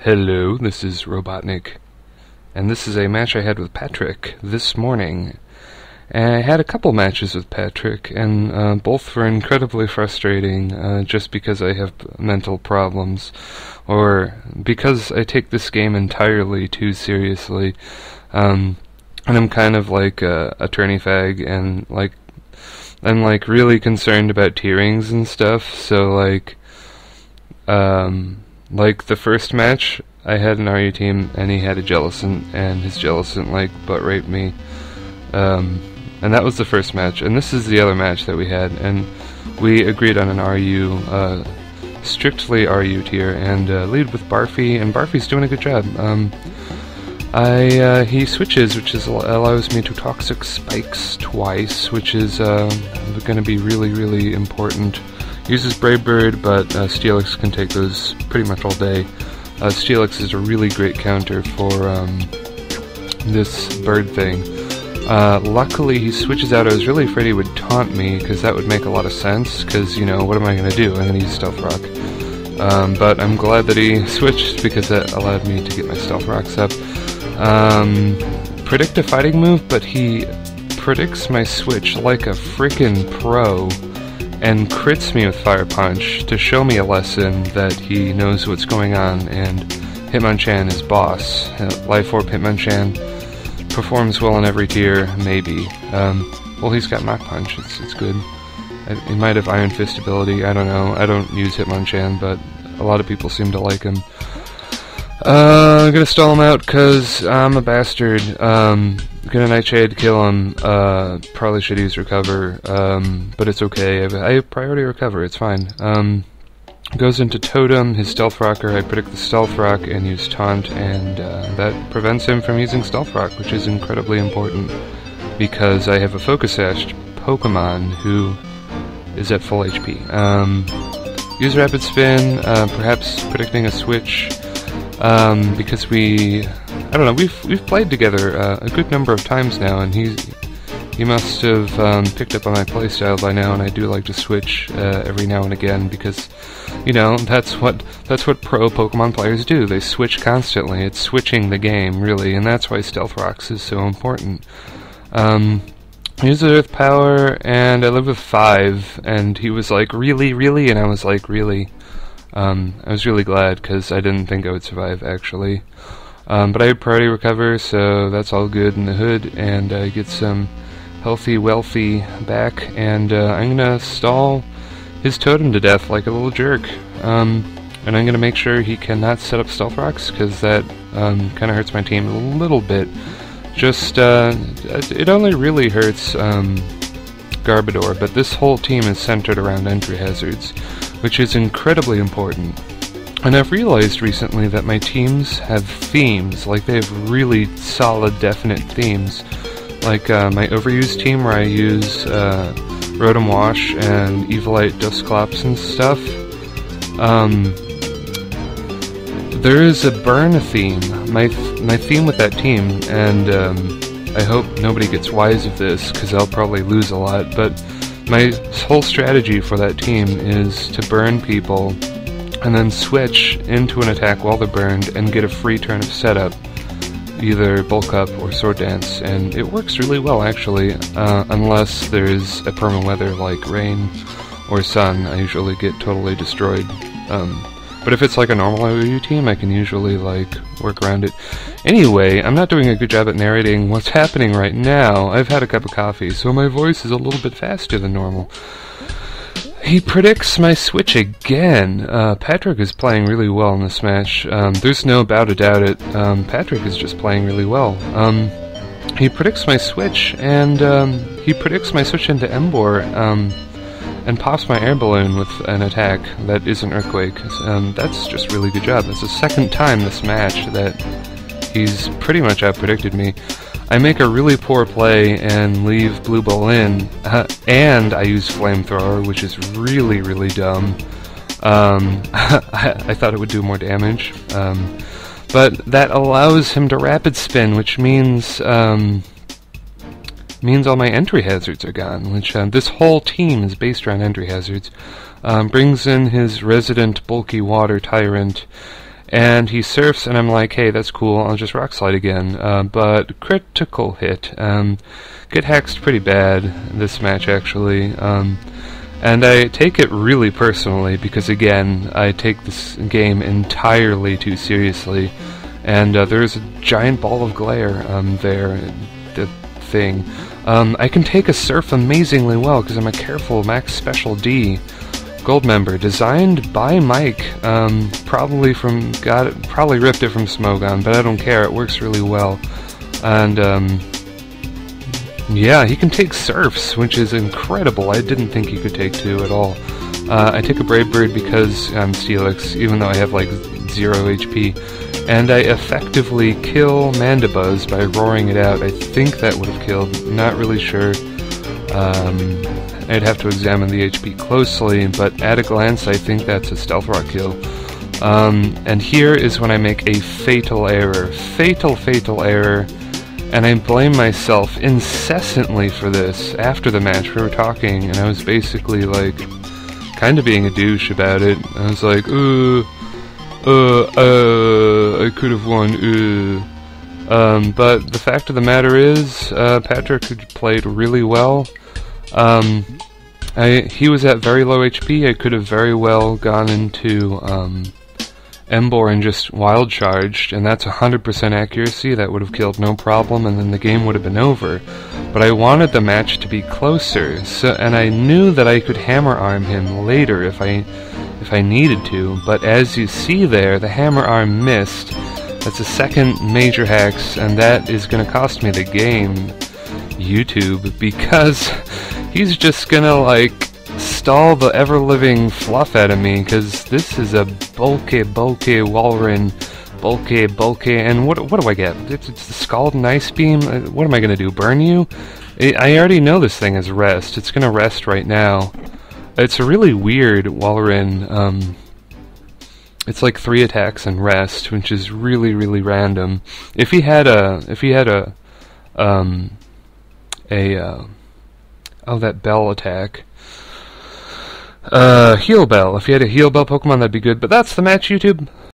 Hello, this is Robotnik, and this is a match I had with Patrick this morning. And I had a couple matches with Patrick, and both were incredibly frustrating, just because I have mental problems, or because I take this game entirely too seriously. And I'm kind of like a attorney fag, and I'm really concerned about tierings and stuff, so the first match, I had an RU team, and he had a Jellicent, and his Jellicent, butt raped me. And that was the first match, and this is the other match that we had, and we agreed on an RU, strictly RU tier, and lead with Barfy, and Barfy's doing a good job. He switches, which allows me to Toxic Spikes twice, which is going to be really, really important. Uses Brave Bird, but Steelix can take those pretty much all day. Steelix is a really great counter for this bird thing. Luckily he switches out. I was really afraid he would taunt me, because that would make a lot of sense, because, what am I going to do? I'm going to use Stealth Rock. But I'm glad that he switched, because that allowed me to get my Stealth Rocks up. Predict a fighting move, but he predicts my switch like a frickin' pro, and crits me with Fire Punch to show me a lesson that he knows what's going on, and Hitmonchan is boss. Life Orb Hitmonchan performs well in every tier, maybe. Well, he's got Mach Punch, it's good. He might have Iron Fist ability, I don't know. I don't use Hitmonchan, but a lot of people seem to like him. I'm gonna stall him out because I'm a bastard. Gonna Nightshade, kill him. Probably should use Recover, but it's okay. I have Priority Recover, it's fine. Goes into Totem, his Stealth Rocker. I predict the Stealth Rock and use Taunt, and that prevents him from using Stealth Rock, which is incredibly important because I have a Focus Sash Pokemon who is at full HP. Use Rapid Spin, perhaps predicting a switch. Because I don't know, we've played together a good number of times now, and he must have picked up on my playstyle by now, and I do like to switch every now and again, because that's what pro Pokemon players do. They switch constantly. It's switching the game, really, and that's why Stealth Rocks is so important. Use Earth Power, and I live with 5, and he was like, really? And I was like, really? I was really glad, because I didn't think I would survive, actually. But I had Priority Recover, so that's all good in the hood, and I get some healthy, wealthy back, and I'm gonna stall his Totem to death like a little jerk. And I'm gonna make sure he cannot set up Stealth Rocks, because that kinda hurts my team a little bit. Just, it only really hurts Garbodor, but this whole team is centered around entry hazards, which is incredibly important. And I've realized recently that my teams have themes, they have really solid, definite themes. Like my Overused team, where I use Rotom Wash and Evilite Dusclops and stuff. There is a burn theme, my theme with that team, and I hope nobody gets wise of this, because I'll probably lose a lot, but my whole strategy for that team is to burn people, and then switch into an attack while they're burned, and get a free turn of setup, either Bulk Up or Sword Dance, and it works really well, actually, unless there's a perma weather like rain or sun. I usually get totally destroyed. But if it's like a normal OU team, I can usually work around it. Anyway, I'm not doing a good job at narrating what's happening right now. I've had a cup of coffee, so my voice is a little bit faster than normal. He predicts my switch again. Patrick is playing really well in this match. There's no about doubt it. Patrick is just playing really well. He predicts my switch, and he predicts my switch into Emboar, and pops my air balloon with an attack that is an Earthquake. That's just really good job. That's the second time this match that he's pretty much out-predicted me. I make a really poor play and leave Blue Ball in, and I use Flamethrower, which is really, really dumb. I thought it would do more damage, but that allows him to Rapid Spin, which means all my entry hazards are gone, which this whole team is based around entry hazards. Brings in his resident bulky water tyrant, and he surfs, and I'm like, hey, that's cool, I'll just rock slide again. But critical hit. Get hexed pretty bad this match, actually. And I take it really personally because, again, I take this game entirely too seriously. And there's a giant ball of glare there, the thing. I can take a surf amazingly well because I'm a careful max special D gold member, designed by Mike. Probably ripped it from Smogon, but I don't care. It works really well. And yeah, he can take surfs, which is incredible. I didn't think he could take two at all. I take a Brave Bird because I'm Steelix, even though I have like 0 HP. And I effectively kill Mandibuzz by roaring it out. I think that would have killed, not really sure. I'd have to examine the HP closely, but at a glance I think that's a Stealth Rock kill. And here is when I make a fatal error. Fatal error. And I blame myself incessantly for this. After the match, we were talking, and I was basically, like, kind of being a douche about it. I was like, I could have won, but the fact of the matter is, Patrick played really well. He was at very low HP. I could have very well gone into, Embor and just wild charged, and that's 100% accuracy. That would have killed no problem, and then the game would have been over. But I wanted the match to be closer, and I knew that I could hammer arm him later if I needed to. But as you see there, the hammer arm missed. That's a second major hex, and that is going to cost me the game, YouTube, because he's just gonna like stall the ever-living fluff out of me, because this is a bulky Walrein, bulky, and what do I get? It's the Scald and Ice Beam. What am I gonna do, burn you? I already know this thing is rest. It's gonna rest right now. It's a really weird Walrein. It's like 3 attacks and rest, which is really random. If he had that bell attack. Heal Bell. If you had a Heal Bell Pokemon, that'd be good. But that's the match, YouTube.